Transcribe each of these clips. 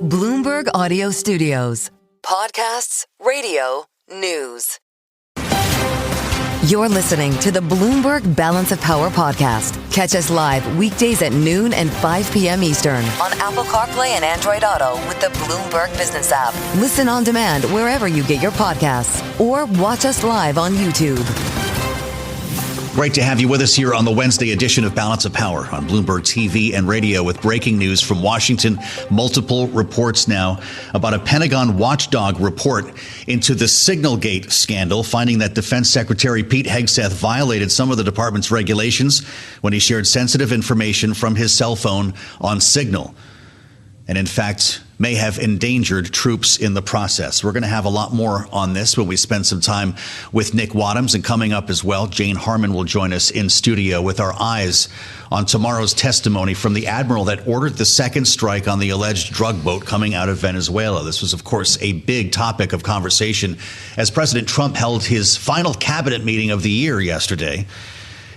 Bloomberg Audio Studios. Podcasts, radio, news. You're listening to the Bloomberg Balance of Power podcast. Catch us live weekdays at noon and 5 p.m. Eastern on Apple CarPlay and Android Auto with the Bloomberg Business app. Listen on demand wherever you get your podcasts or watch us live on YouTube. Great to have you with us here on the Wednesday edition of Balance of Power on Bloomberg TV and radio with breaking news from Washington. Multiple reports now about a Pentagon watchdog report into the Signalgate scandal, finding that Defense Secretary Pete Hegseth violated some of the department's regulations when he shared sensitive information from his cell phone on Signal. And in fact, may have endangered troops in the process. We're going to have a lot more on this when we spend some time with Nick Wadhams, and coming up as well, Jane Harman will join us in studio with our eyes on tomorrow's testimony from the admiral that ordered the second strike on the alleged drug boat coming out of Venezuela. This was, of course, a big topic of conversation as President Trump held his final cabinet meeting of the year yesterday.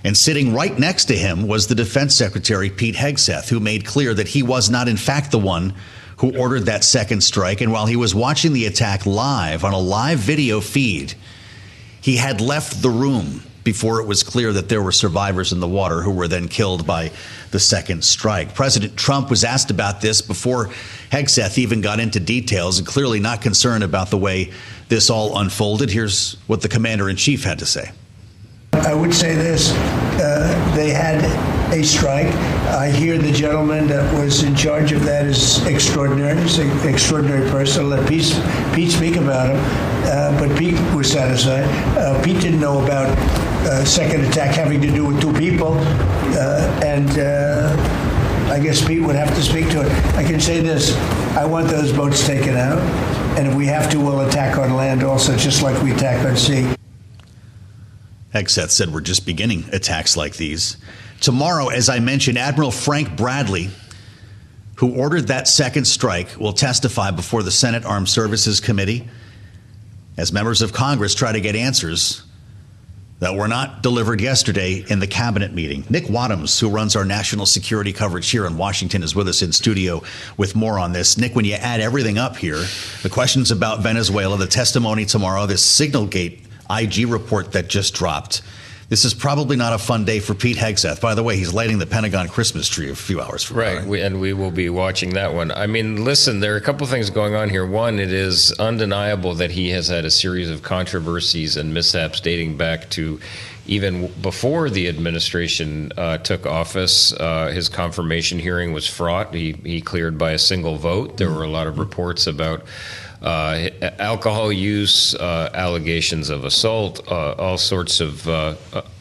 And sitting right next to him was the Defense Secretary, Pete Hegseth, who made clear that he was not, in fact, the one who ordered that second strike. And while he was watching the attack live on a live video feed, he had left the room before it was clear that there were survivors in the water who were then killed by the second strike. President Trump was asked about this before Hegseth even got into details, and clearly not concerned about the way this all unfolded. Here's what the commander-in-chief had to say. I would say this, they had a strike. I hear the gentleman that was in charge of that is extraordinary. He's an extraordinary person. I'll let Pete speak about him. But Pete was satisfied. Pete didn't know about second attack having to do with two people. And I guess Pete would have to speak to it. I can say this. I want those boats taken out. And if we have to, we'll attack on land also, just like we attack on sea. Hegseth said we're just beginning attacks like these. Tomorrow, as I mentioned, Admiral Frank Bradley, who ordered that second strike, will testify before the Senate Armed Services Committee as members of Congress try to get answers that were not delivered yesterday in the cabinet meeting. Nick Wadhams, who runs our national security coverage here in Washington, is with us in studio with more on this. Nick, when you add everything up here, the questions about Venezuela, the testimony tomorrow, this Signalgate IG report that just dropped. This is probably not a fun day for Pete Hegseth. By the way, he's lighting the Pentagon Christmas tree a few hours from now. Right, and we will be watching that one. I mean, listen, there are a couple things going on here. One, it is undeniable that he has had a series of controversies and mishaps dating back to even before the administration took office. His confirmation hearing was fraught. He cleared by a single vote. There were a lot of reports about alcohol use, allegations of assault, all sorts of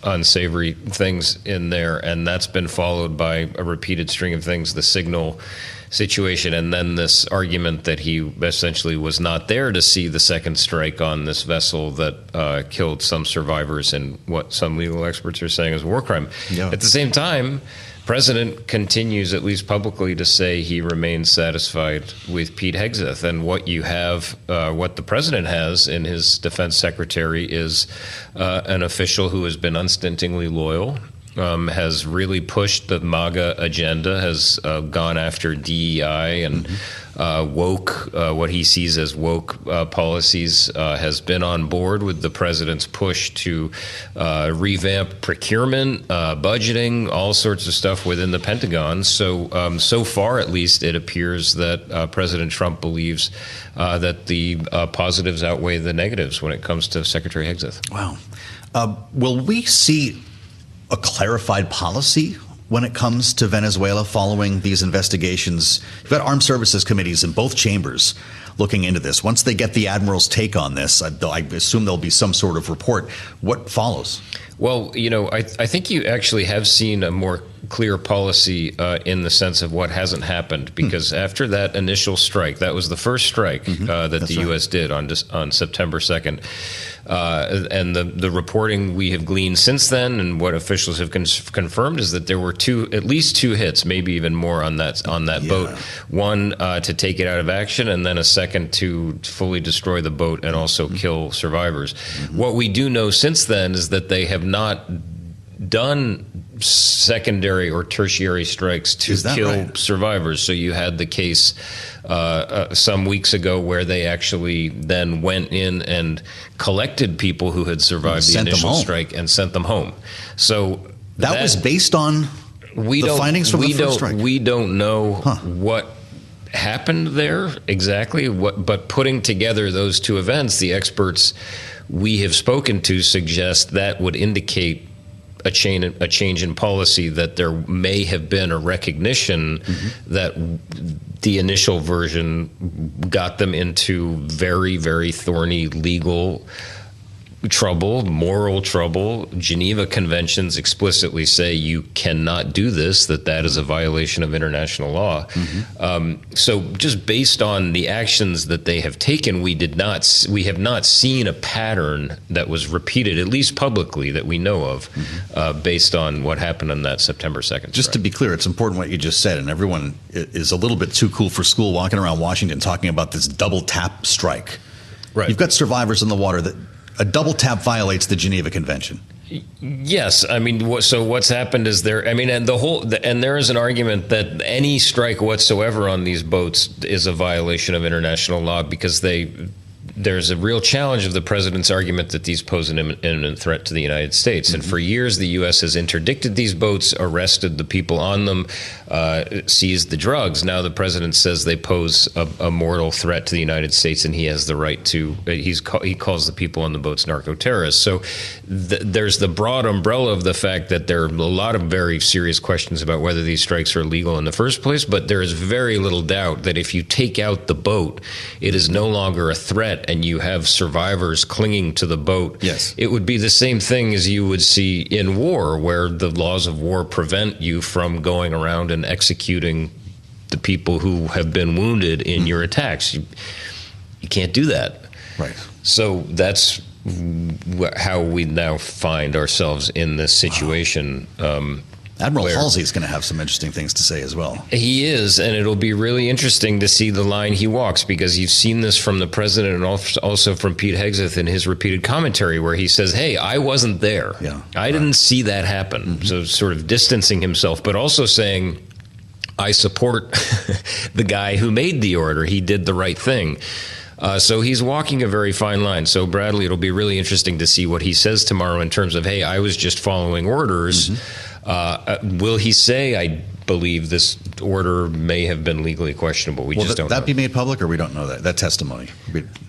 unsavory things in there. And that's been followed by a repeated string of things, the Signal situation, and then this argument that he essentially was not there to see the second strike on this vessel that killed some survivors in what some legal experts are saying is a war crime. Yeah. At the same time, President continues, at least publicly, to say he remains satisfied with Pete Hegseth. And what you have, what the president has in his defense secretary is an official who has been unstintingly loyal, has really pushed the MAGA agenda, has gone after DEI and woke, what he sees as woke policies, has been on board with the president's push to revamp procurement, budgeting, all sorts of stuff within the Pentagon. So, so far, at least, it appears that President Trump believes that the positives outweigh the negatives when it comes to Secretary Hegseth. Wow. Will we see a clarified policy when it comes to Venezuela following these investigations? You've got armed services committees in both chambers looking into this. Once they get the admiral's take on this, I assume there'll be some sort of report. What follows? Well, you know, I think you actually have seen a more clear policy in the sense of what hasn't happened, because after that initial strike, that was the first strike that the U.S. did on September 2nd. And the reporting we have gleaned since then, and what officials have confirmed, is that there were at least two hits, maybe even more on that boat. One to take it out of action, and then a second to fully destroy the boat and also kill survivors. What we do know since then is that they have not done secondary or tertiary strikes to kill survivors. So you had the case some weeks ago where they actually then went in and collected people who had survived the initial strike and sent them home. So that was based on the findings from the first strike. We don't know what happened there exactly, but putting together those two events, the experts we have spoken to suggest that would indicate a change in policy, that there may have been a recognition that the initial version got them into very, very thorny legal trouble, moral trouble. Geneva Conventions explicitly say you cannot do this, that is a violation of international law. So just based on the actions that they have taken, we have not seen a pattern that was repeated, at least publicly, that we know of, based on what happened on that September 2nd. Just to be clear, it's important what you just said, and everyone is a little bit too cool for school walking around Washington talking about this double tap strike. Right. You've got survivors in the water that a double tap violates the Geneva Convention. Yes, I mean, so what's happened is there is an argument that any strike whatsoever on these boats is a violation of international law, because there's a real challenge of the president's argument that these pose an imminent threat to the United States. And for years, the U.S. has interdicted these boats, arrested the people on them, seized the drugs. Now the president says they pose a mortal threat to the United States, and he has the right to. He calls the people on the boats narco-terrorists. So there's the broad umbrella of the fact that there are a lot of very serious questions about whether these strikes are legal in the first place. But there is very little doubt that if you take out the boat, it is no longer a threat, and you have survivors clinging to the boat. Yes. It would be the same thing as you would see in war, where the laws of war prevent you from going around and executing the people who have been wounded in your attacks. You can't do that. Right. So that's how we now find ourselves in this situation. Admiral Halsey is going to have some interesting things to say as well. He is, and it'll be really interesting to see the line he walks, because you've seen this from the president and also from Pete Hegseth in his repeated commentary, where he says, hey, I wasn't there. Yeah, I didn't see that happen. So sort of distancing himself, but also saying, I support the guy who made the order. He did the right thing. So he's walking a very fine line. So, Bradley, it'll be really interesting to see what he says tomorrow in terms of, hey, I was just following orders. Will he say, I believe this order may have been legally questionable? We just don't know. Will that be made public, or we don't know that testimony?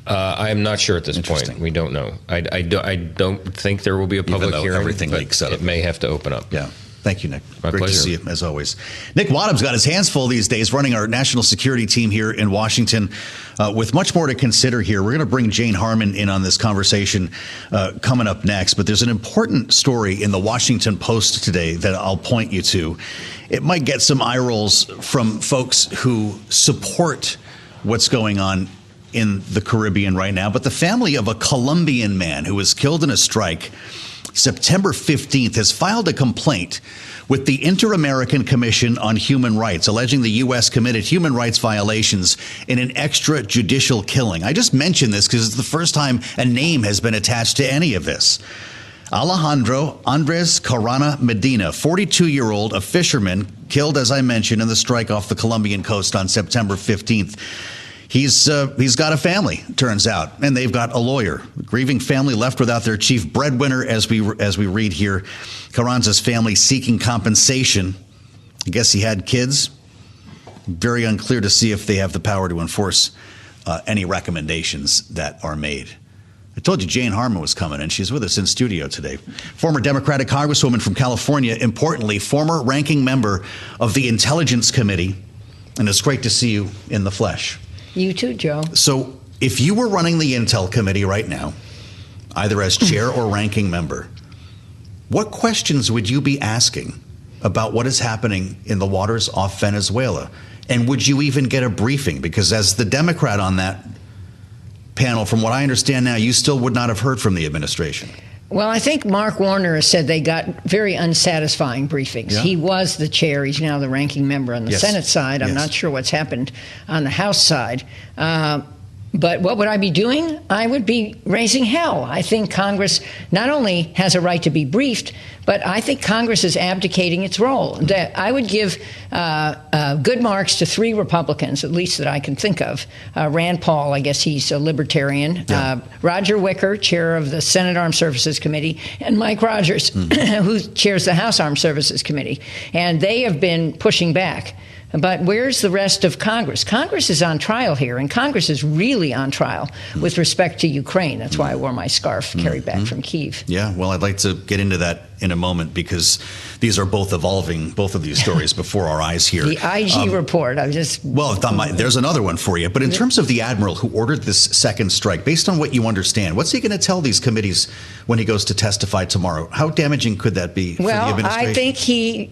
I am not sure at this point. We don't know. I don't think there will be a public hearing. Everything leaks out. It may have to open up. Yeah. Thank you, Nick. My Great pleasure. to see you, as always. Nick Wadhams got his hands full these days running our national security team here in Washington, with much more to consider here. We're going to bring Jane Harman in on this conversation coming up next. But there's an important story in the Washington Post today that I'll point you to. It might get some eye rolls from folks who support what's going on in the Caribbean right now. But the family of a Colombian man who was killed in a strike September 15th has filed a complaint with the Inter-American Commission on Human Rights, alleging the U.S. committed human rights violations in an extrajudicial killing. I just mention this because it's the first time a name has been attached to any of this. Alejandro Andres Carrana Medina, 42-year-old, a fisherman, killed, as I mentioned, in the strike off the Colombian coast on September 15th. He's got a family, turns out, and they've got a lawyer. The grieving family left without their chief breadwinner, as we read here. Carranza's family seeking compensation. I guess he had kids. Very unclear to see if they have the power to enforce any recommendations that are made. I told you Jane Harman was coming, and she's with us in studio today. Former Democratic Congresswoman from California, importantly, former ranking member of the Intelligence Committee, and it's great to see you in the flesh. You too, Joe. So if you were running the Intel Committee right now, either as chair or ranking member, what questions would you be asking about what is happening in the waters off Venezuela? And would you even get a briefing? Because as the Democrat on that panel, from what I understand now, you still would not have heard from the administration. Well, I think Mark Warner has said they got very unsatisfying briefings. Yeah. He was the chair. He's now the ranking member on the Senate side. I'm not sure what's happened on the House side. But what would I be doing? I would be raising hell. I think Congress not only has a right to be briefed, but I think Congress is abdicating its role. I would give good marks to 3 Republicans, at least that I can think of. Rand Paul, I guess he's a libertarian. Yeah. Roger Wicker, chair of the Senate Armed Services Committee, and Mike Rogers, who chairs the House Armed Services Committee. And they have been pushing back. But where's the rest of Congress? Congress is on trial here, and Congress is really on trial with respect to Ukraine. That's why I wore my scarf carried back from Kyiv. Yeah, well, I'd like to get into that in a moment because these are both evolving, both of these stories before our eyes here. The IG report, there's another one for you. But in terms of the admiral who ordered this second strike, based on what you understand, what's he going to tell these committees when he goes to testify tomorrow? How damaging could that be for the administration? I think he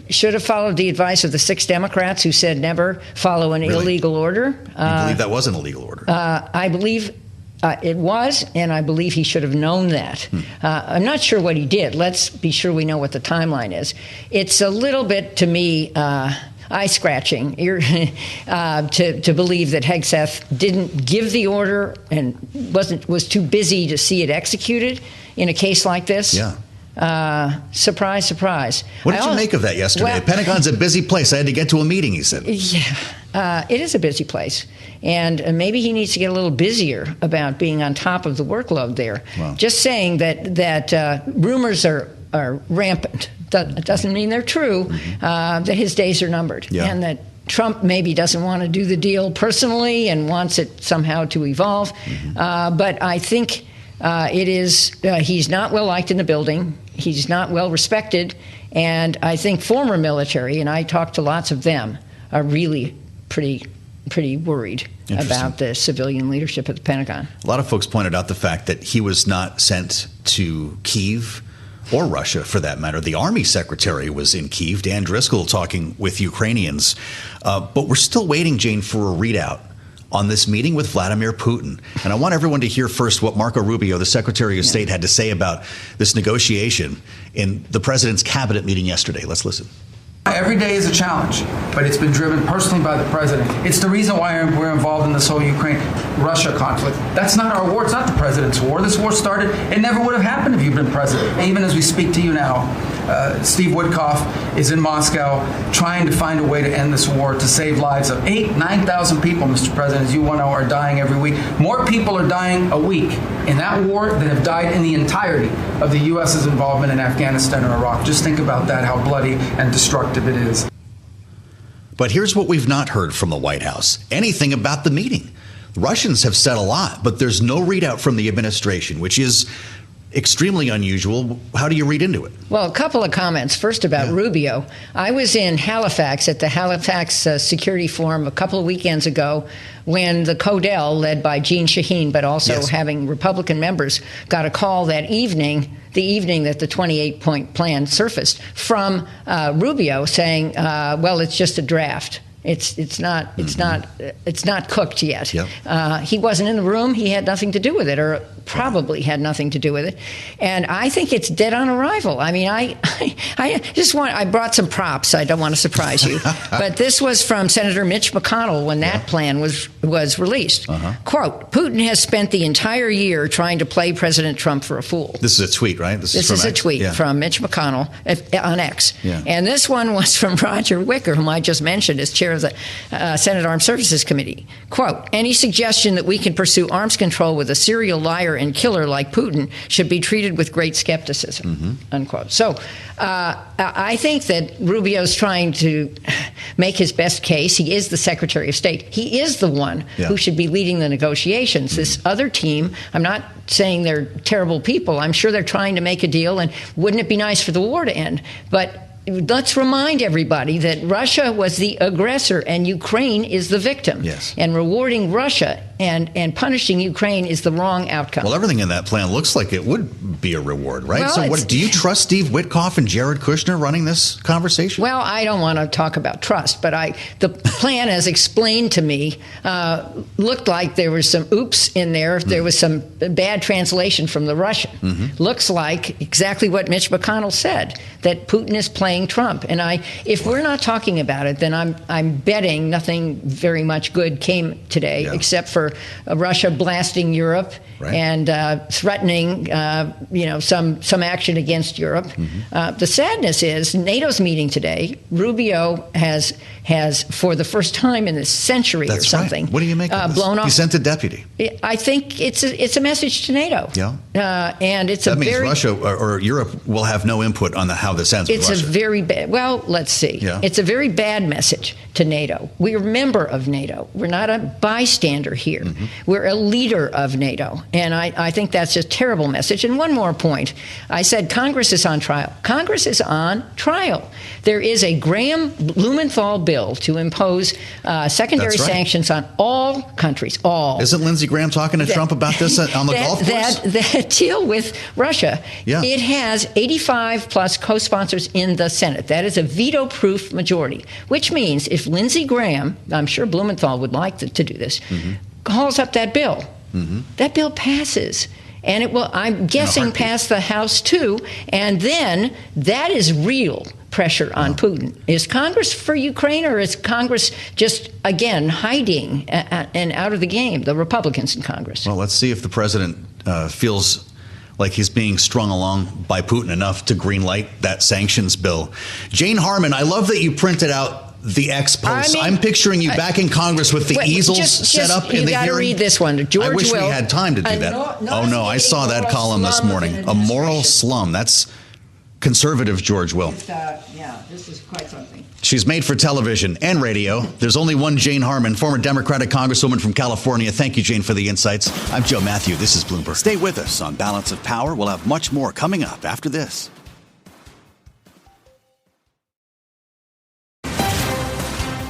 should have followed the advice of the 6 Democrats who said never follow an illegal order. You believe that was an illegal order? I believe it was, and I believe he should have known that. I'm not sure what he did. Let's be sure we know what the timeline is. It's a little bit, to me, eye-scratching to believe that Hegseth didn't give the order and was too busy to see it executed in a case like this. Yeah. Surprise, surprise. What did you make of that yesterday? Well, Pentagon's a busy place. I had to get to a meeting, he said. Yeah, it is a busy place. And maybe he needs to get a little busier about being on top of the workload there. Wow. Just saying that rumors are rampant doesn't mean they're true, that his days are numbered. Yeah. And that Trump maybe doesn't want to do the deal personally and wants it somehow to evolve. But I think he's not well liked in the building. He's not well respected. And I think former military, and I talked to lots of them, are really pretty worried about the civilian leadership at the Pentagon. A lot of folks pointed out the fact that he was not sent to Kyiv or Russia, for that matter. The Army Secretary was in Kyiv, Dan Driscoll, talking with Ukrainians. But we're still waiting, Jane, for a readout on this meeting with Vladimir Putin. And I want everyone to hear first what Marco Rubio, the Secretary of State, had to say about this negotiation in the president's cabinet meeting yesterday. Let's listen. Every day is a challenge, but it's been driven personally by the president. It's the reason why we're involved in this whole Ukraine-Russia conflict. That's not our war. It's not the president's war. This war started. It never would have happened if you'd been president. Even as we speak to you now, Steve Witkoff is in Moscow trying to find a way to end this war, to save lives of 9,000 people, Mr. President, as you know, are dying every week. More people are dying a week in that war than have died in the entirety of the U.S.'s involvement in Afghanistan or Iraq. Just think about that, how bloody and destructive it is. But here's what we've not heard from the White House. Anything about the meeting. The Russians have said a lot, but there's no readout from the administration, which is extremely unusual. How do you read into it? Well, a couple of comments. First about Rubio. I was in Halifax at the Halifax Security Forum a couple of weekends ago when the CODEL, led by Jean Shaheen, but also having Republican members, got a call that evening, the evening that the 28-point plan surfaced, from Rubio saying, well, it's just a draft. It's not cooked yet. Yep. He wasn't in the room. He had nothing to do with it, or probably had nothing to do with it. And I think it's dead on arrival. I mean, I brought some props. I don't want to surprise you, but this was from Senator Mitch McConnell when that plan was released. Quote: Putin has spent the entire year trying to play President Trump for a fool. This is a tweet, right? This is a tweet from Mitch McConnell on X. Yeah. And this one was from Roger Wicker, whom I just mentioned as chair of the Senate Armed Services Committee. Quote: any suggestion that we can pursue arms control with a serial liar and killer like Putin should be treated with great skepticism, unquote. So I think that Rubio's trying to make his best case. He is the Secretary of State. He is the one who should be leading the negotiations. This other team, I'm not saying they're terrible people. I'm sure they're trying to make a deal, and wouldn't it be nice for the war to end? But let's remind everybody that Russia was the aggressor and Ukraine is the victim. Yes. And rewarding Russia And punishing Ukraine is the wrong outcome. Well, everything in that plan looks like it would be a reward, right? Well, so do you trust Steve Witkoff and Jared Kushner running this conversation? Well, I don't want to talk about trust, but the plan as explained to me looked like there was some oops in there. There was some bad translation from the Russian. Looks like exactly what Mitch McConnell said, that Putin is playing Trump. And if we're not talking about it, then I'm betting nothing very much good came today, except for Russia blasting Europe and threatening, some action against Europe. The sadness is NATO's meeting today. Rubio has for the first time in this century or something. What do you make of this? Blown off. He sent a deputy. I think it's a message to NATO. And it's that means Russia or Europe will have no input on how this ends. It's with Russia. a very bad. Well, let's see. It's a very bad message to NATO. We're a member of NATO. We're not a bystander here. We're a leader of NATO. And I think that's a terrible message. And one more point. I said Congress is on trial. Congress is on trial. There is a Graham Blumenthal bill to impose secondary sanctions on all countries. All. Isn't Lindsey Graham talking to Trump about this on the golf course? That deal with Russia. It has 85 plus co-sponsors in the Senate. That is a veto-proof majority, which means if Lindsey Graham, I'm sure Blumenthal would like to do this, calls up that bill, that bill passes. And it will, I'm guessing, pass the House too. And then that is real pressure on Putin. Is Congress for Ukraine, or is Congress just, again, hiding and out of the game, the Republicans in Congress? Well, let's see if the president feels like he's being strung along by Putin enough to greenlight that sanctions bill. Jane Harman, I love that you printed out the X posts. I'm picturing you back in Congress with the easels set up in the hearing. You got to read this one. George I wish Will, we had time to do that. I saw that column this morning. A moral slum. That's conservative George Will. This is quite something. She's made for television and radio. There's only one Jane Harman, former Democratic Congresswoman from California. Thank you, Jane, for the insights. I'm Joe Mathieu. This is Bloomberg. Stay with us on Balance of Power. We'll have much more coming up after this.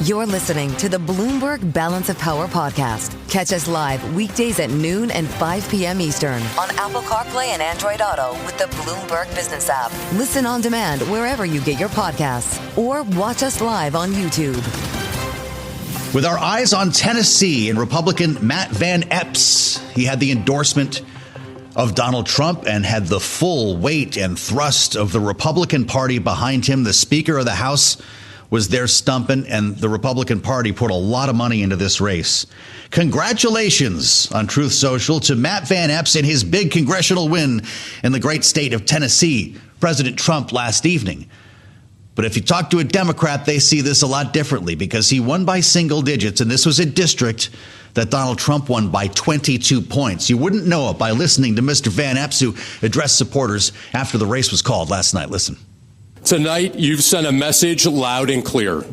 You're listening to the Bloomberg Balance of Power podcast. Catch us live weekdays at noon and 5 p.m. Eastern on Apple CarPlay and Android Auto with the Bloomberg Business app. Listen on demand wherever you get your podcasts or watch us live on YouTube. With our eyes on Tennessee and Republican Matt Van Epps, he had the endorsement of Donald Trump and had the full weight and thrust of the Republican Party behind him. The Speaker of the House was there stumping, and the Republican Party put a lot of money into this race. Congratulations on Truth Social to Matt Van Epps in his big congressional win in the great state of Tennessee, President Trump last evening. But if you talk to a Democrat, they see this a lot differently because he won by single digits, and this was a district that Donald Trump won by 22 points. You wouldn't know it by listening to Mr. Van Epps, who addressed supporters after the race was called last night. Listen. Tonight, you've sent a message loud and clear.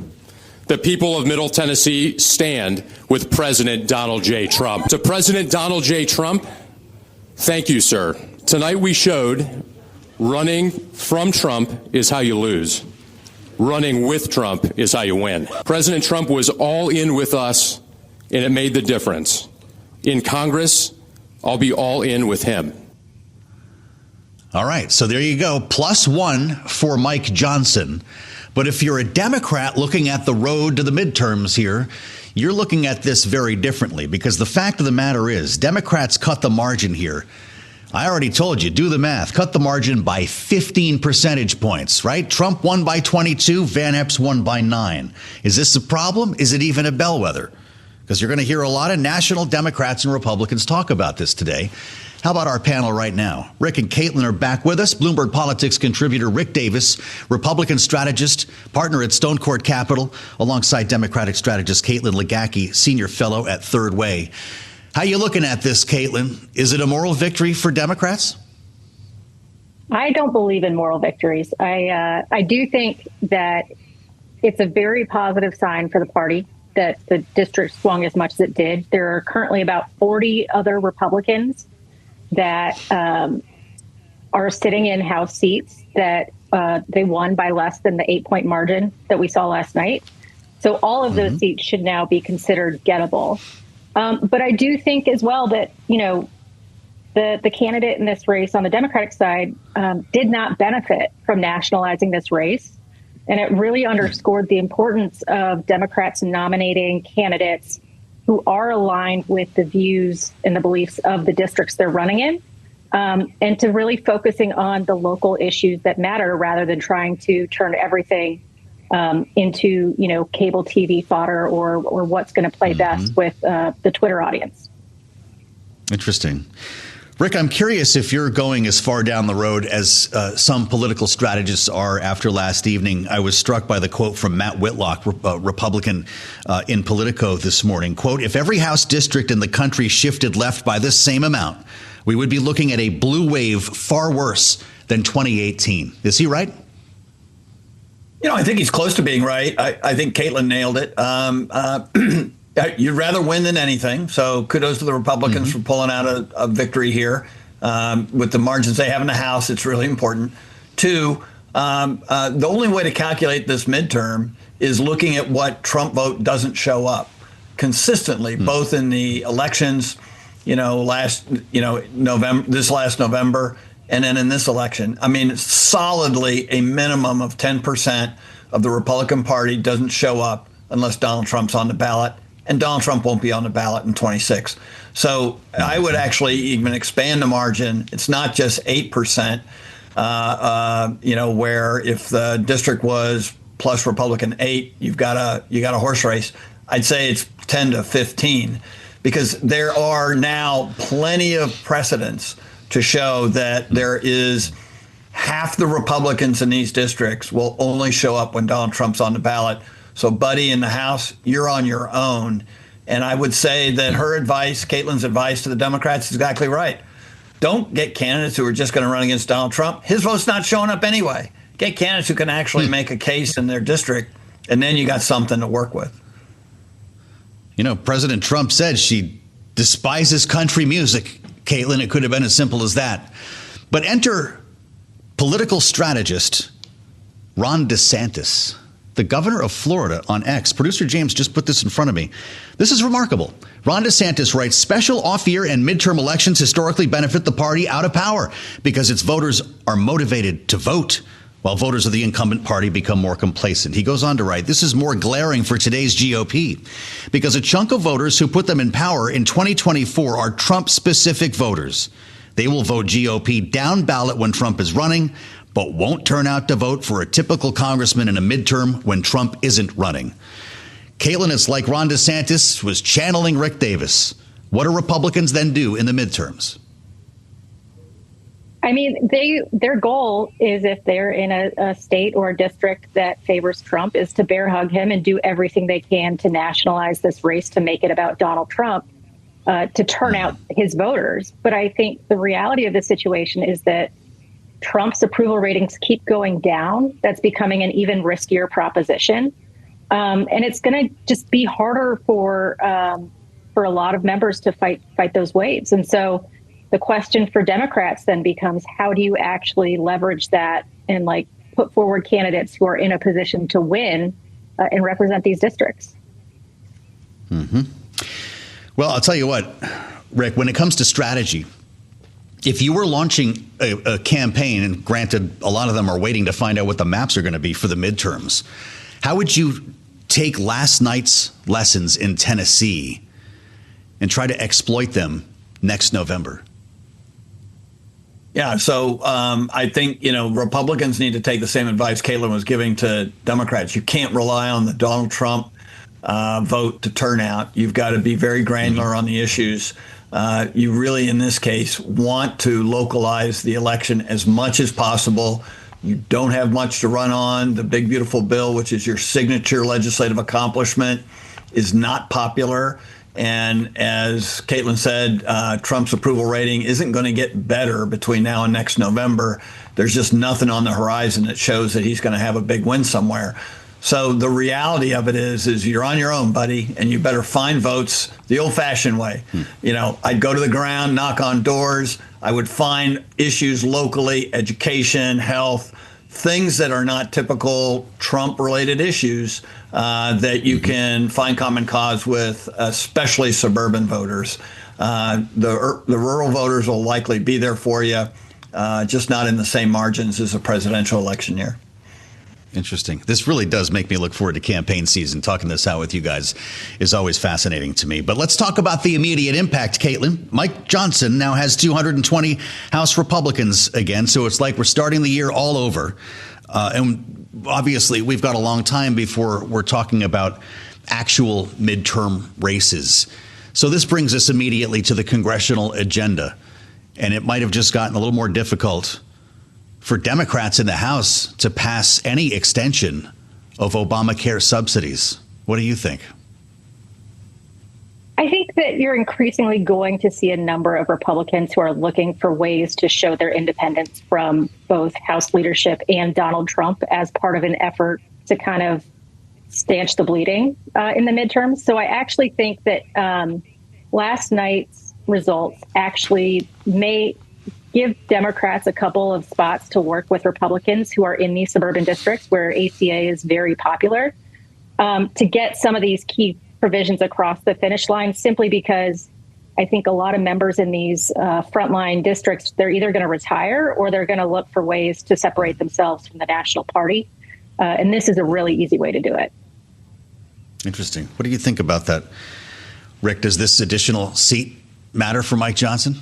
The people of Middle Tennessee stand with President Donald J. Trump. To President Donald J. Trump, thank you, sir. Tonight we showed running from Trump is how you lose. Running with Trump is how you win. President Trump was all in with us, and it made the difference. In Congress, I'll be all in with him. All right, so there you go. +1 for Mike Johnson. But if you're a Democrat looking at the road to the midterms here, you're looking at this very differently, because the fact of the matter is Democrats cut the margin here. I already told you, do the math. Cut the margin by 15 percentage points, right? Trump won by 22, Van Epps won by 9. Is this a problem? Is it even a bellwether? Because you're going to hear a lot of national Democrats and Republicans talk about this today. How about our panel right now? Rick and Caitlin are back with us. Bloomberg Politics contributor Rick Davis, Republican strategist, partner at Stone Court Capital, alongside Democratic strategist Caitlin Legacki, senior fellow at Third Way. How you looking at this, Caitlin? Is it a moral victory for Democrats? I don't believe in moral victories. I do think that it's a very positive sign for the party that the district swung as much as it did. There are currently about 40 other Republicans that are sitting in House seats that they won by less than the 8-point margin that we saw last night. So all of those seats should now be considered gettable. But I do think as well that, the candidate in this race on the Democratic side did not benefit from nationalizing this race. And it really underscored the importance of Democrats nominating candidates who are aligned with the views and the beliefs of the districts they're running in, and to really focusing on the local issues that matter rather than trying to turn everything into, cable TV fodder or what's going to play best with the Twitter audience. Interesting. Rick, I'm curious if you're going as far down the road as some political strategists are after last evening. I was struck by the quote from Matt Whitlock, Republican in Politico this morning. Quote, if every House district in the country shifted left by this same amount, we would be looking at a blue wave far worse than 2018. Is he right? I think he's close to being right. I think Caitlin nailed it. You'd rather win than anything. So kudos to the Republicans for pulling out a victory here. With the margins they have in the House, it's really important. Two, the only way to calculate this midterm is looking at what Trump vote doesn't show up consistently, both in the elections, this last November, and then in this election. I mean, solidly a minimum of 10% of the Republican Party doesn't show up unless Donald Trump's on the ballot. And Donald Trump won't be on the ballot in 26. So I would actually even expand the margin. It's not just 8%, where if the district was plus Republican 8, you got a horse race. I'd say it's 10 to 15, because there are now plenty of precedents to show that there is half the Republicans in these districts will only show up when Donald Trump's on the ballot. So, buddy, in the House, you're on your own. And I would say that her advice, Caitlin's advice to the Democrats, is exactly right. Don't get candidates who are just going to run against Donald Trump. His vote's not showing up anyway. Get candidates who can actually make a case in their district, and then you got something to work with. President Trump said she despises country music. Caitlin, it could have been as simple as that. But enter political strategist Ron DeSantis, the governor of Florida, on X. Producer James just put this in front of me. This is remarkable. Ron DeSantis writes, special off-year and midterm elections historically benefit the party out of power because its voters are motivated to vote, while voters of the incumbent party become more complacent. He goes on to write, this is more glaring for today's GOP because a chunk of voters who put them in power in 2024 are Trump-specific voters. They will vote GOP down ballot when Trump is running, but won't turn out to vote for a typical congressman in a midterm when Trump isn't running. Caitlin, it's like Ron DeSantis was channeling Rick Davis. What do Republicans then do in the midterms? I mean, their goal is, if they're in a state or a district that favors Trump, is to bear hug him and do everything they can to nationalize this race, to make it about Donald Trump, to turn out his voters. But I think the reality of the situation is that Trump's approval ratings keep going down. That's becoming an even riskier proposition. And it's going to just be harder for a lot of members to fight those waves. And so the question for Democrats then becomes, how do you actually leverage that and put forward candidates who are in a position to win and represent these districts? Well, I'll tell you what, Rick, when it comes to strategy, if you were launching a campaign, and granted, a lot of them are waiting to find out what the maps are going to be for the midterms, how would you take last night's lessons in Tennessee and try to exploit them next November? Yeah, so I think, Republicans need to take the same advice Caitlin was giving to Democrats. You can't rely on the Donald Trump vote to turn out. You've got to be very granular on the issues. You really, in this case, want to localize the election as much as possible. You don't have much to run on. The big, beautiful bill, which is your signature legislative accomplishment, is not popular. And as Caitlin said, Trump's approval rating isn't going to get better between now and next November. There's just nothing on the horizon that shows that he's going to have a big win somewhere. So the reality of it is you're on your own, buddy, and you better find votes the old-fashioned way. I'd go to the ground, knock on doors. I would find issues locally, education, health, things that are not typical Trump-related issues that you can find common cause with, especially suburban voters. The rural voters will likely be there for you, just not in the same margins as a presidential election year. Interesting. This really does make me look forward to campaign season. Talking this out with you guys is always fascinating to me. But let's talk about the immediate impact, Caitlin. Mike Johnson now has 220 House Republicans again, so it's like we're starting the year all over. And obviously, we've got a long time before we're talking about actual midterm races. So this brings us immediately to the congressional agenda. And it might have just gotten a little more difficult for Democrats in the House to pass any extension of Obamacare subsidies. What do you think? I think that you're increasingly going to see a number of Republicans who are looking for ways to show their independence from both House leadership and Donald Trump as part of an effort to kind of stanch the bleeding in the midterms. So I actually think that last night's results actually may give Democrats a couple of spots to work with Republicans who are in these suburban districts where ACA is very popular to get some of these key provisions across the finish line, simply because I think a lot of members in these frontline districts, they're either going to retire or they're going to look for ways to separate themselves from the national party. And this is a really easy way to do it. Interesting. What do you think about that, Rick? Does this additional seat matter for Mike Johnson?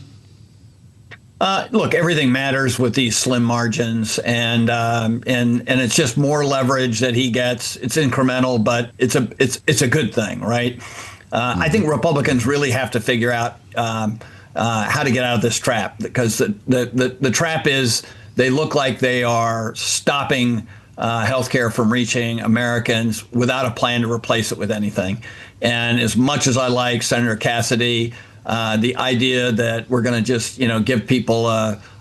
Look, everything matters with these slim margins, and it's just more leverage that he gets. It's incremental, but it's a good thing, right? I think Republicans really have to figure out how to get out of this trap, because the trap is they look like they are stopping health care from reaching Americans without a plan to replace it with anything. And as much as I like Senator Cassidy, the idea that we're going to just, give people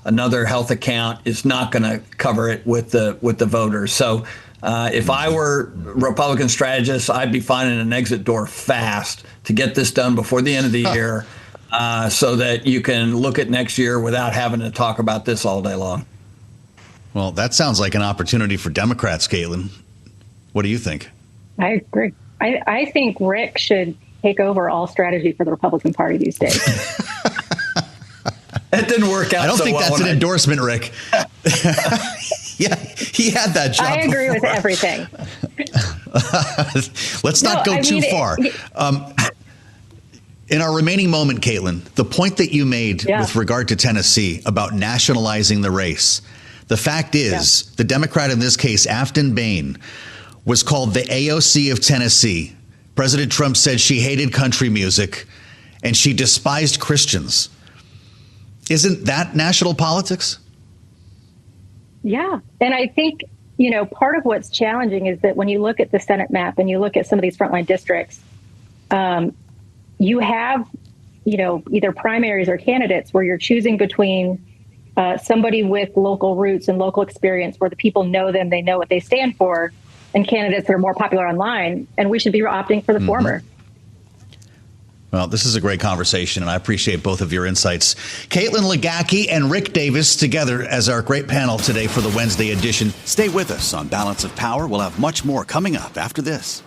another health account is not going to cover it with the voters. So if I were Republican strategist, I'd be finding an exit door fast to get this done before the end of the year, so that you can look at next year without having to talk about this all day long. Well, that sounds like an opportunity for Democrats, Caitlin. What do you think? I agree. I think Rick should take over all strategy for the Republican Party these days. That didn't work out. I don't think well that's an endorsement, Rick. Yeah, he had that job. I agree before. with everything. Let's not go too far. In our remaining moment, Caitlin, the point that you made with regard to Tennessee about nationalizing the race, the fact is the Democrat in this case, Afton Bain, was called the AOC of Tennessee. President Trump said she hated country music and she despised Christians. Isn't that national politics? Yeah. And I think, part of what's challenging is that when you look at the Senate map and you look at some of these frontline districts, you have, either primaries or candidates where you're choosing between somebody with local roots and local experience where the people know them, they know what they stand for, and candidates that are more popular online. And we should be opting for the former. Well, this is a great conversation, and I appreciate both of your insights. Caitlin Legacki and Rick Davis together as our great panel today for the Wednesday edition. Stay with us on Balance of Power. We'll have much more coming up after this.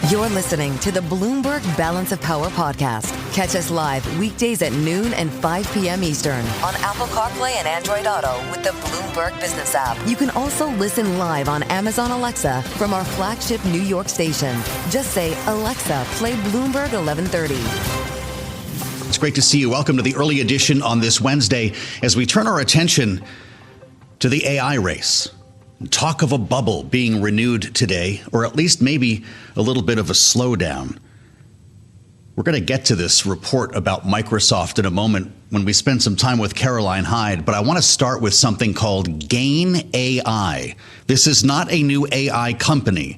You're listening to the Bloomberg Balance of Power podcast. Catch us live weekdays at noon and 5 p.m. Eastern on Apple CarPlay and Android Auto with the Bloomberg Business app. You can also listen live on Amazon Alexa from our flagship New York station. Just say, Alexa, play Bloomberg 1130. It's great to see you. Welcome to the early edition on this Wednesday as we turn our attention to the AI race. Talk of a bubble being renewed today, or at least maybe a little bit of a slowdown. We're going to get to this report about Microsoft in a moment when we spend some time with Caroline Hyde, but I want to start with something called Gain AI. This is not a new AI company.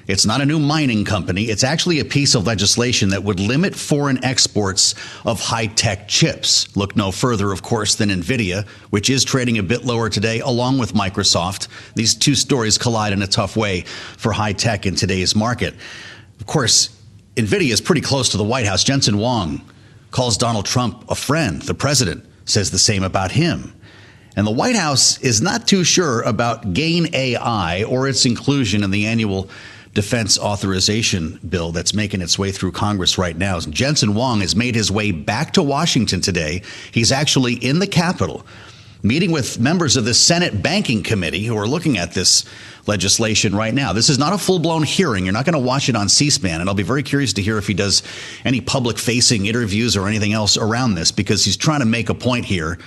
It's not a new mining company. It's actually a piece of legislation that would limit foreign exports of high-tech chips. Look no further, of course, than NVIDIA, which is trading a bit lower today, along with Microsoft. These two stories collide in a tough way for high-tech in today's market. Of course, NVIDIA is pretty close to the White House. Jensen Huang calls Donald Trump a friend, the president. says the same about him. And the White House is not too sure about GAIN AI or its inclusion in the annual defense authorization bill that's making its way through Congress right now. Jensen Huang has made his way back to Washington today. He's actually in the Capitol, meeting with members of the Senate Banking Committee who are looking at this legislation right now. This is not a full-blown hearing. You're not going to watch it on C-SPAN, and I'll be very curious to hear if he does any public-facing interviews or anything else around this, because he's trying to make a point here,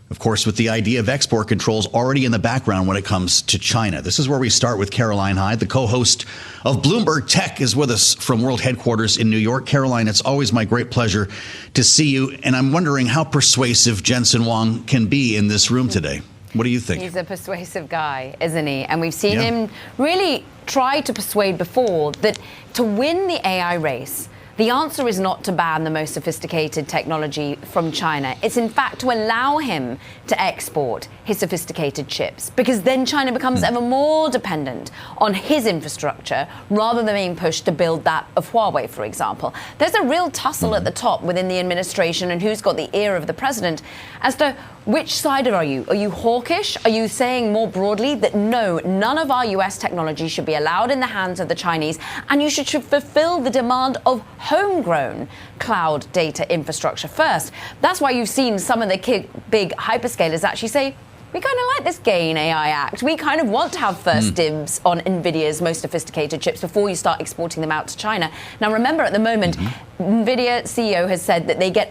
of course, with the idea of export controls already in the background when it comes to China. This is where we start with Caroline Hyde, the co-host of Bloomberg Tech, is with us from World Headquarters in New York. Caroline, it's always my great pleasure to see you, and I'm wondering how persuasive Jensen Huang can be in this room today. What do you think? He's a persuasive guy, isn't he? And we've seen him really try to persuade before that to win the AI race, the answer is not to ban the most sophisticated technology from China. It's in fact to allow him to export his sophisticated chips, because then China becomes ever more dependent on his infrastructure rather than being pushed to build that of Huawei, for example. There's a real tussle at the top within the administration and who's got the ear of the president as to which side are you? Are you hawkish? Are you saying more broadly that no, none of our US technology should be allowed in the hands of the Chinese, and you should fulfill the demand of homegrown cloud data infrastructure first? That's why you've seen some of the big hyperscalers actually say, we kind of like this GAIN AI Act. We kind of want to have first dibs on NVIDIA's most sophisticated chips before you start exporting them out to China. Now, remember, at the moment, NVIDIA CEO has said that they get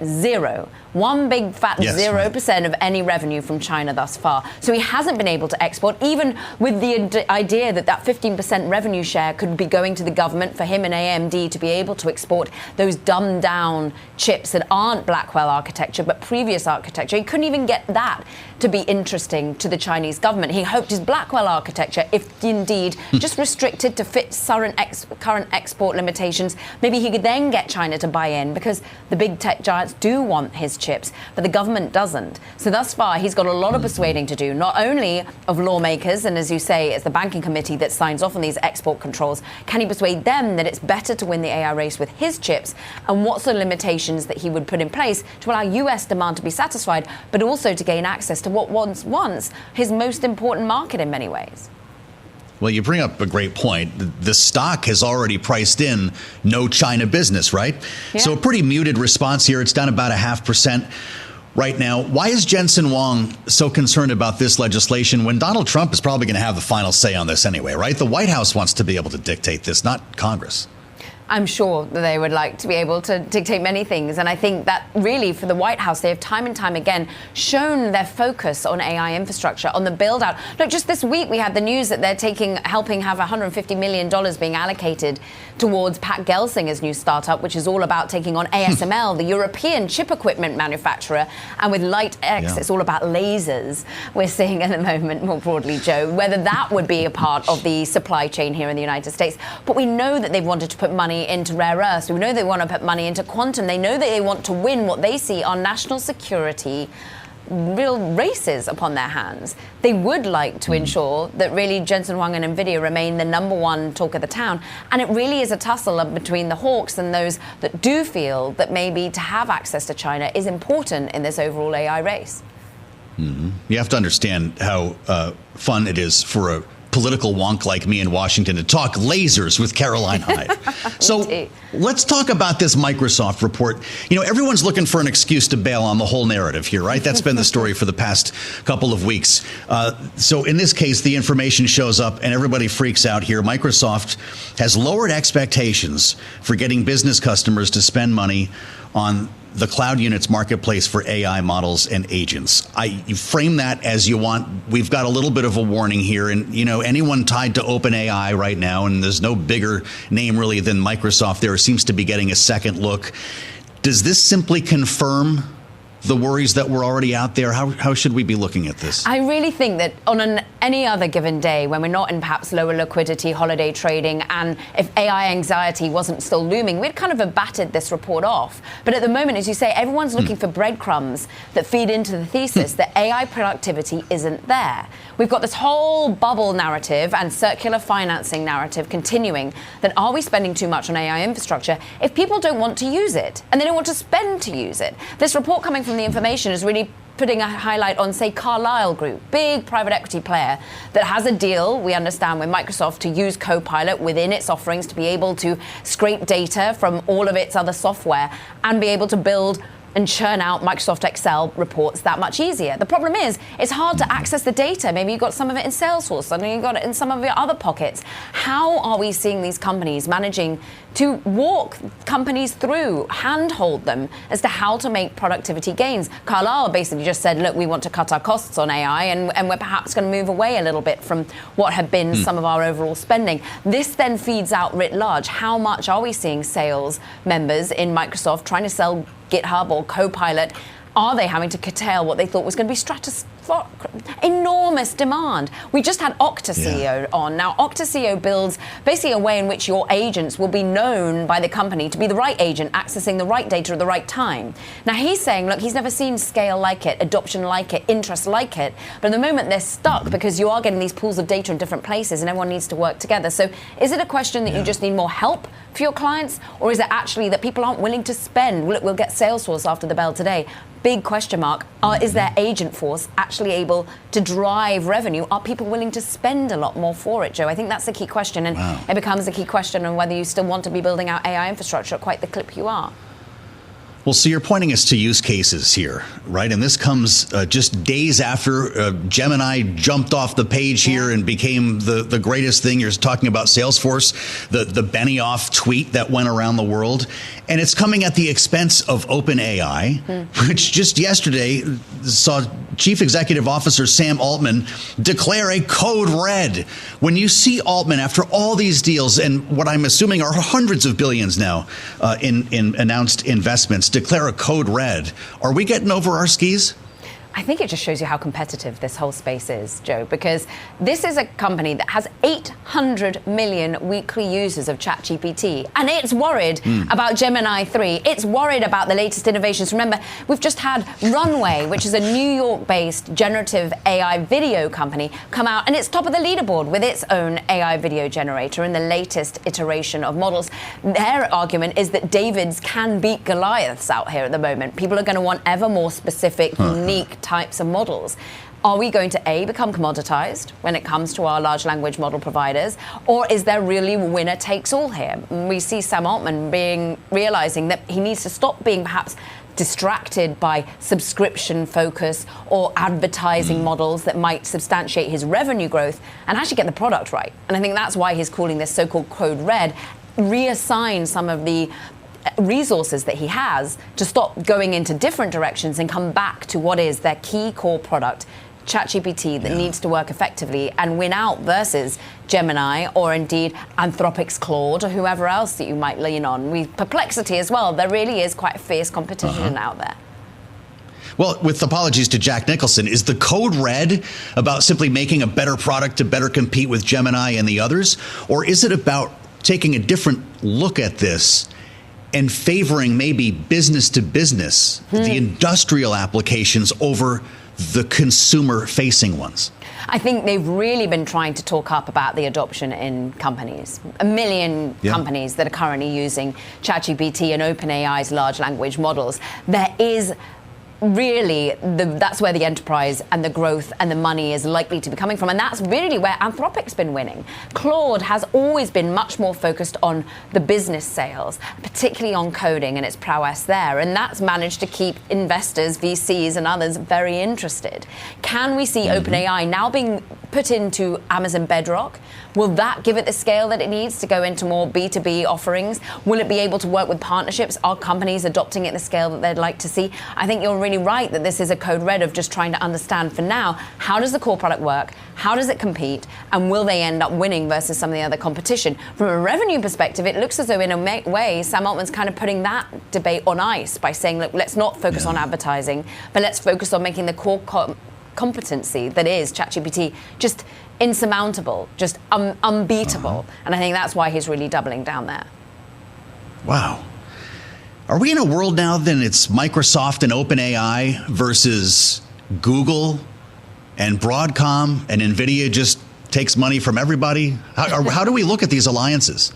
one big fat 0% of any revenue from China thus far. So he hasn't been able to export, even with the idea that 15% revenue share could be going to the government for him and AMD to be able to export those dumbed down chips that aren't Blackwell architecture, but previous architecture. He couldn't even get that to be interesting to the Chinese government. He hoped his Blackwell architecture, if indeed just restricted to fit current export limitations, maybe he could then get China to buy in, because the big tech giants do want his chips, but the government doesn't. So thus far, he's got a lot of persuading to do, not only of lawmakers, and as you say, it's the banking committee that signs off on these export controls. Can he persuade them that it's better to win the AI race with his chips, and what's the limitations that he would put in place to allow US demand to be satisfied, but also to gain access to what was once his most important market in many ways? Well, you bring up a great point. The stock has already priced in no China business, right? Yeah. So a pretty muted response here. It's down about 0.5% right now. Why is Jensen Huang so concerned about this legislation when Donald Trump is probably going to have the final say on this anyway, right? The White House wants to be able to dictate this, not Congress. I'm sure that they would like to be able to dictate many things. And I think that really for the White House, they have time and time again shown their focus on AI infrastructure, on the build out. Look, just this week, we had the news that they're helping have $150 million being allocated towards Pat Gelsinger's new startup, which is all about taking on ASML, the European chip equipment manufacturer. And with LightX, it's all about lasers we're seeing at the moment, more broadly, Joe, whether that would be a part of the supply chain here in the United States. But we know that they've wanted to put money into rare earths. We know they want to put money into quantum. They know that they want to win what they see are national security real races upon their hands. They would like to ensure that really Jensen Huang and NVIDIA remain the number one talk of the town. And it really is a tussle between the hawks and those that do feel that maybe to have access to China is important in this overall AI race. You have to understand how fun it is for a political wonk like me in Washington to talk lasers with Caroline Hyde. So let's talk about this Microsoft report. You know, everyone's looking for an excuse to bail on the whole narrative here, right? That's been the story for the past couple of weeks. So in this case, the information shows up and everybody freaks out here. Microsoft has lowered expectations for getting business customers to spend money on the cloud units marketplace for AI models and agents. You frame that as you want. We've got a little bit of a warning here. And, you know, anyone tied to OpenAI right now, and there's no bigger name really than Microsoft there, seems to be getting a second look. Does this simply confirm the worries that were already out there? How should we be looking at this? I really think that on any other given day when we're not in perhaps lower liquidity, holiday trading, and if AI anxiety wasn't still looming, we'd kind of have batted this report off. But at the moment, as you say, everyone's looking for breadcrumbs that feed into the thesis that AI productivity isn't there. We've got this whole bubble narrative and circular financing narrative continuing that are we spending too much on AI infrastructure if people don't want to use it and they don't want to spend to use it? This report coming from the information is really putting a highlight on, say, Carlyle Group, big private equity player that has a deal, we understand, with Microsoft to use Copilot within its offerings to be able to scrape data from all of its other software and be able to build and churn out Microsoft Excel reports that much easier. The problem is, it's hard to access the data. Maybe you've got some of it in Salesforce, suddenly you've got it in some of your other pockets. How are we seeing these companies managing to walk companies through, handhold them as to how to make productivity gains? Carlyle basically just said, look, we want to cut our costs on AI, and we're perhaps going to move away a little bit from what had been some of our overall spending. This then feeds out writ large. How much are we seeing sales members in Microsoft trying to sell GitHub or Copilot? Are they having to curtail what they thought was going to be enormous demand? We just had Okta CEO on. Now, Okta CEO builds basically a way in which your agents will be known by the company to be the right agent, accessing the right data at the right time. Now, he's saying, look, he's never seen scale like it, adoption like it, interest like it. But at the moment, they're stuck because you are getting these pools of data in different places and everyone needs to work together. So is it a question that you just need more help for your clients? Or is it actually that people aren't willing to spend? We'll get Salesforce after the bell today. Big question mark. Is their agent force actually able to drive revenue? Are people willing to spend a lot more for it, Joe? I think that's the key question. And it becomes a key question on whether you still want to be building out AI infrastructure at quite the clip you are. Well, so you're pointing us to use cases here, right? And this comes just days after Gemini jumped off the page here and became the greatest thing. You're talking about Salesforce, the Benioff tweet that went around the world. And it's coming at the expense of OpenAI, which just yesterday saw Chief Executive Officer Sam Altman declare a code red. When you see Altman, after all these deals, and what I'm assuming are hundreds of billions now in announced investments, declare a code red, are we getting over our skis? I think it just shows you how competitive this whole space is, Joe, because this is a company that has 800 million weekly users of ChatGPT, and it's worried about Gemini 3. It's worried about the latest innovations. Remember, we've just had Runway, which is a New York-based generative AI video company, come out, and it's top of the leaderboard with its own AI video generator in the latest iteration of models. Their argument is that Davids can beat Goliaths out here at the moment. People are going to want ever more specific, unique types of models. Are we going to, A, become commoditized when it comes to our large language model providers, or is there really winner takes all here? We see Sam Altman realizing that he needs to stop being perhaps distracted by subscription focus or advertising models that might substantiate his revenue growth and actually get the product right. And I think that's why he's calling this so-called code red, reassign some of the resources that he has to stop going into different directions and come back to what is their key core product, ChatGPT, that needs to work effectively and win out versus Gemini or indeed Anthropic's Claude or whoever else that you might lean on. With Perplexity as well, there really is quite fierce competition out there. Well, with apologies to Jack Nicholson, is the code red about simply making a better product to better compete with Gemini and the others? Or is it about taking a different look at this and favoring maybe business to business, the industrial applications over the consumer-facing ones? I think they've really been trying to talk up about the adoption in companies. 1 million companies that are currently using ChatGPT and OpenAI's large language models. There is really, that's where the enterprise and the growth and the money is likely to be coming from. And that's really where Anthropic's been winning. Claude has always been much more focused on the business sales, particularly on coding and its prowess there. And that's managed to keep investors, VCs and others very interested. Can we see OpenAI now being put into Amazon Bedrock? Will that give it the scale that it needs to go into more B2B offerings? Will it be able to work with partnerships? Are companies adopting it at the scale that they'd like to see? I think you're really right that this is a code red of just trying to understand for now, how does the core product work? How does it compete? And will they end up winning versus some of the other competition? From a revenue perspective, it looks as though in a way, Sam Altman's kind of putting that debate on ice by saying, look, let's not focus on advertising, but let's focus on making the core competency that is ChatGPT just insurmountable, just unbeatable. And I think that's why he's really doubling down there. Wow. Are we in a world now then it's Microsoft and OpenAI versus Google and Broadcom and NVIDIA just takes money from everybody? How do we look at these alliances?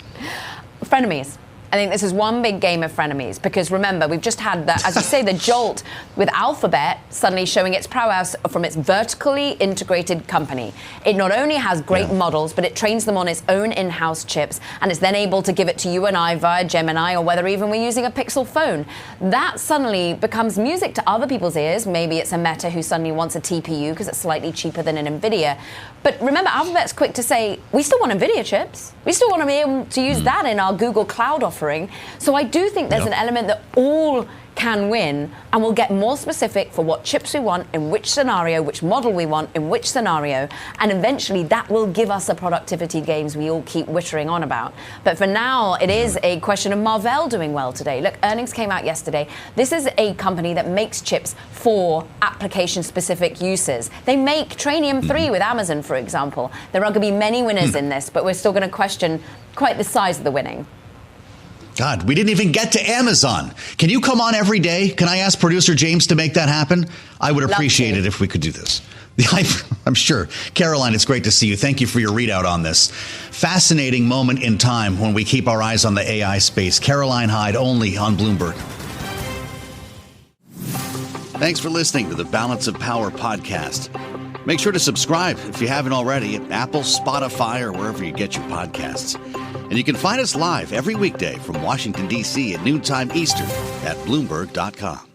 Frenemies. I think this is one big game of frenemies, because remember, we've just had that, as you say, the jolt with Alphabet suddenly showing its prowess from its vertically integrated company. It not only has great models, but it trains them on its own in-house chips, and it's then able to give it to you and I via Gemini, or whether even we're using a Pixel phone. That suddenly becomes music to other people's ears. Maybe it's a Meta who suddenly wants a TPU because it's slightly cheaper than an NVIDIA. But remember, Alphabet's quick to say, we still want NVIDIA chips. We still want to be able to use that in our Google Cloud offering. So I do think there's an element that all can win, and we'll get more specific for what chips we want, in which scenario, which model we want, in which scenario, and eventually that will give us the productivity gains we all keep wittering on about. But for now, it is a question of Marvell doing well today. Look, earnings came out yesterday. This is a company that makes chips for application-specific uses. They make Trainium 3 with Amazon, for example. There are going to be many winners in this, but we're still going to question quite the size of the winning. God, we didn't even get to Amazon. Can you come on every day? Can I ask producer James to make that happen? I would appreciate it if we could do this. I'm sure. Caroline, it's great to see you. Thank you for your readout on this. Fascinating moment in time when we keep our eyes on the AI space. Caroline Hyde, only on Bloomberg. Thanks for listening to the Balance of Power podcast. Make sure to subscribe if you haven't already at Apple, Spotify, or wherever you get your podcasts. And you can find us live every weekday from Washington, D.C. at noontime Eastern at Bloomberg.com.